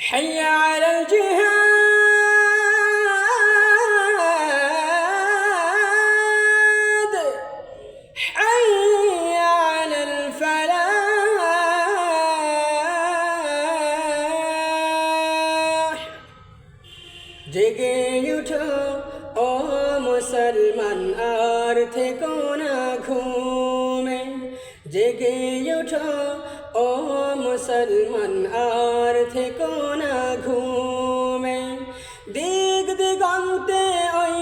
حي على الجهاد حي على الفلاح জেগে উঠো ও মুসলমান আর থেকো না ঘুমে জেগে উঠো ও মুসলমান আর থেকো না ঘুমে দিক দিগন্তে ওই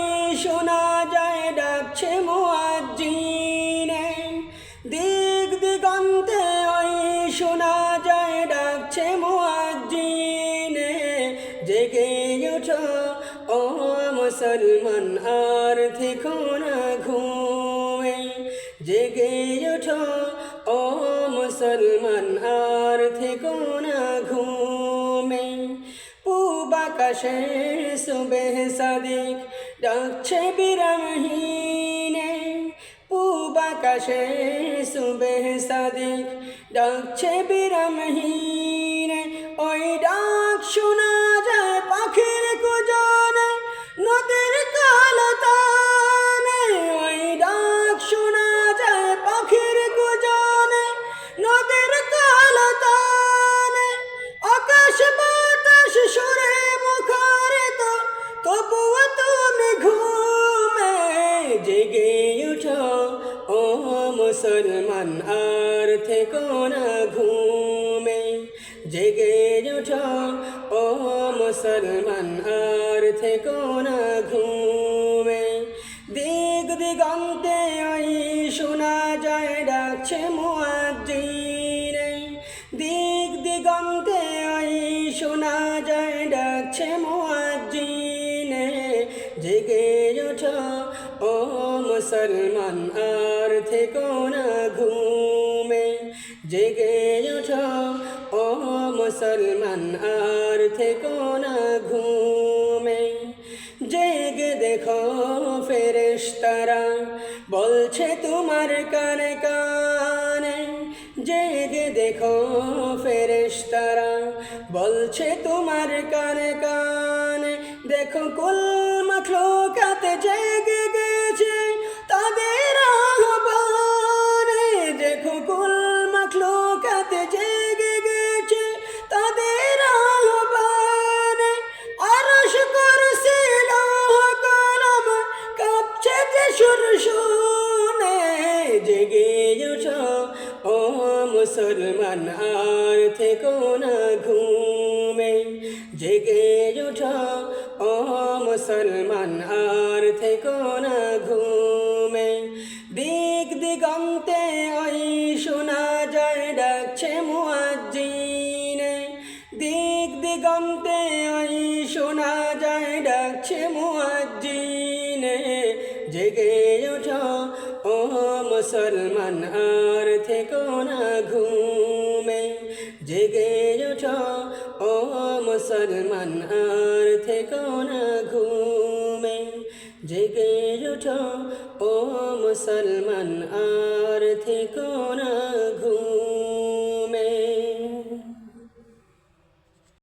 শোনা যায় ডাকছে মুয়াজ্জিনে দিক দিগন্তে ওই শোনা যায় ডাকছে মুয়াজ্জিনে জেগে উঠো ও মুসলমান আর থেকো না ঘুমে জেগে উঠো ও মুসলমান আর থেকো না ঘুমে পূব আকাশে সুবেহ সাদিক ডাকছে বিরামহীনে পূব আকাশে সুবেহ সাদিক ডাকছে বিরামহীনে ওই ডাক শোনা যায় পাখির কুজনে নদীর কালতানে ওই ডাক শোনা যায় পাখির কুজনে নদীর কালতানে আকাশ বাতাস সুরে মুখরিত তবুও তুমি ঘুমে জেগে উঠো ও মুসলমান আর থেকো না ঘুমে জেগে উঠো ও মুসলমান আর থেকো না ঘুমে দিক দিগন্তে ওই শোনা যায় ডাকছে মুয়াজ্জিনে দিক দিগন্তে ওই শোনা যায় ডাকছে মুয়াজ্জিনে জেগে উঠো ও মুসলমান আর থেকো না ঘুমে জেগে উঠো ও মুসলমান আর থেকো না ঘুমে জেগে দেখো ফেরেশতারা বলছে তোমার কানে কানে জেগে দেখো ফেরেশতারা বলছে তোমার কানে কানে দেখো কুল মাখলুকাত জেগে গেছে তাদের আহ্বানে দেখো কুল মাখলুকাত জেগে গেছে তাদের আহ্বানে আরশ কুরসি লৌহ কলম কাঁপছে যে সুর শুনে জেগে উঠো ও মুসলমান আর থেকো না ঘুমে জেগে উঠো ও মুসলমান আর থেকো না ঘুমে দিক দিগন্তে ওই শোনা যায় ডাকছে মুয়াজ্জিনে দিক দিগন্তে ওই শোনা যায় ডাকছে মুয়াজ্জিনে জেগে উঠো ও মুসলমান আর থেকো না ঘুমে জেগে উঠো ও মুসলমান আর থেকো না ঘুমে জেগে উঠো ও মুসলমান আর থেকো না ঘুমে